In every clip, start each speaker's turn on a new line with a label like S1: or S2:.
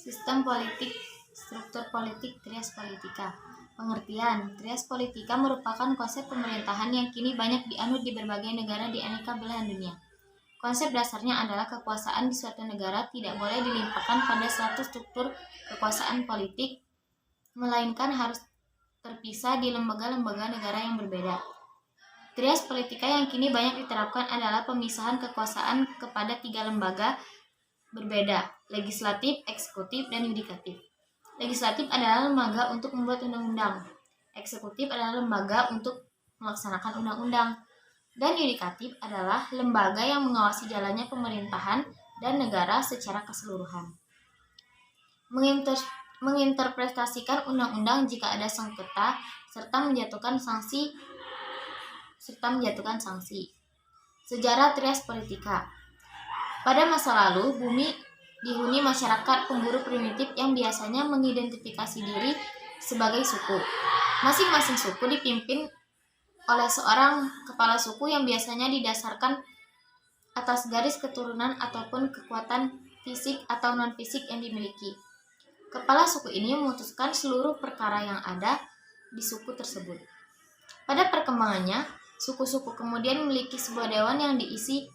S1: Sistem politik, struktur politik, trias politika. Pengertian, trias politika merupakan konsep pemerintahan yang kini banyak dianut di berbagai negara di aneka belahan dunia. Konsep dasarnya adalah kekuasaan di suatu negara tidak boleh dilimpahkan pada suatu struktur kekuasaan politik, melainkan harus terpisah di lembaga-lembaga negara yang berbeda. Trias politika yang kini banyak diterapkan adalah pemisahan kekuasaan kepada 3 lembaga berbeda, legislatif, eksekutif, dan yudikatif. Legislatif adalah lembaga untuk membuat undang-undang. Eksekutif adalah lembaga untuk melaksanakan undang-undang. Dan yudikatif adalah lembaga yang mengawasi jalannya pemerintahan dan negara secara keseluruhan. Menginterpretasikan undang-undang jika ada sengketa serta menjatuhkan sanksi. Sejarah trias politika. Pada masa lalu, bumi dihuni masyarakat pemburu primitif yang biasanya mengidentifikasi diri sebagai suku. Masing-masing suku dipimpin oleh seorang kepala suku yang biasanya didasarkan atas garis keturunan ataupun kekuatan fisik atau non-fisik yang dimiliki. Kepala suku ini memutuskan seluruh perkara yang ada di suku tersebut. Pada perkembangannya, suku-suku kemudian memiliki sebuah dewan yang diisi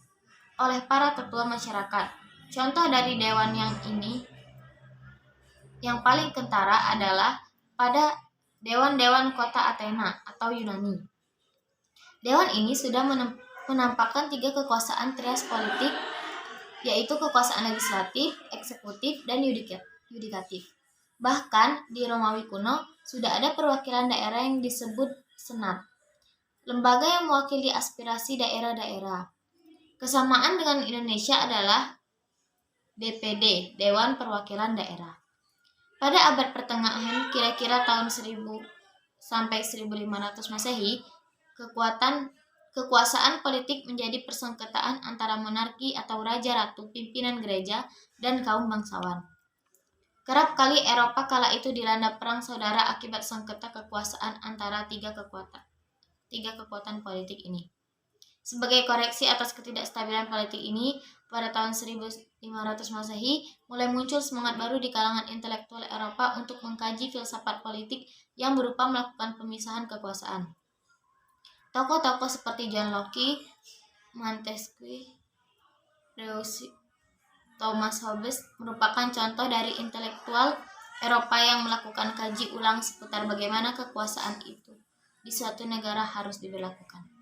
S1: oleh para tetua masyarakat. Contoh dari dewan yang paling kentara adalah pada dewan-dewan kota Athena atau Yunani. Dewan ini sudah menampakkan 3 kekuasaan trias politik, yaitu kekuasaan legislatif, eksekutif, dan yudikatif. Bahkan di Romawi kuno sudah ada perwakilan daerah yang disebut senat, lembaga yang mewakili aspirasi daerah-daerah. Kesamaan dengan Indonesia adalah DPD, Dewan Perwakilan Daerah. Pada abad pertengahan, kira-kira tahun 1000 sampai 1500 Masehi, kekuasaan politik menjadi persengketaan antara monarki atau raja-ratu, pimpinan gereja, dan kaum bangsawan. Kerap kali Eropa kala itu dilanda perang saudara akibat sengketa kekuasaan antara tiga kekuatan politik ini. Sebagai koreksi atas ketidakstabilan politik ini, pada tahun 1500 Masehi mulai muncul semangat baru di kalangan intelektual Eropa untuk mengkaji filsafat politik yang berupa melakukan pemisahan kekuasaan. Tokoh-tokoh seperti John Locke, Montesquieu, Rousseau, Thomas Hobbes merupakan contoh dari intelektual Eropa yang melakukan kaji ulang seputar bagaimana kekuasaan itu di suatu negara harus diberlakukan.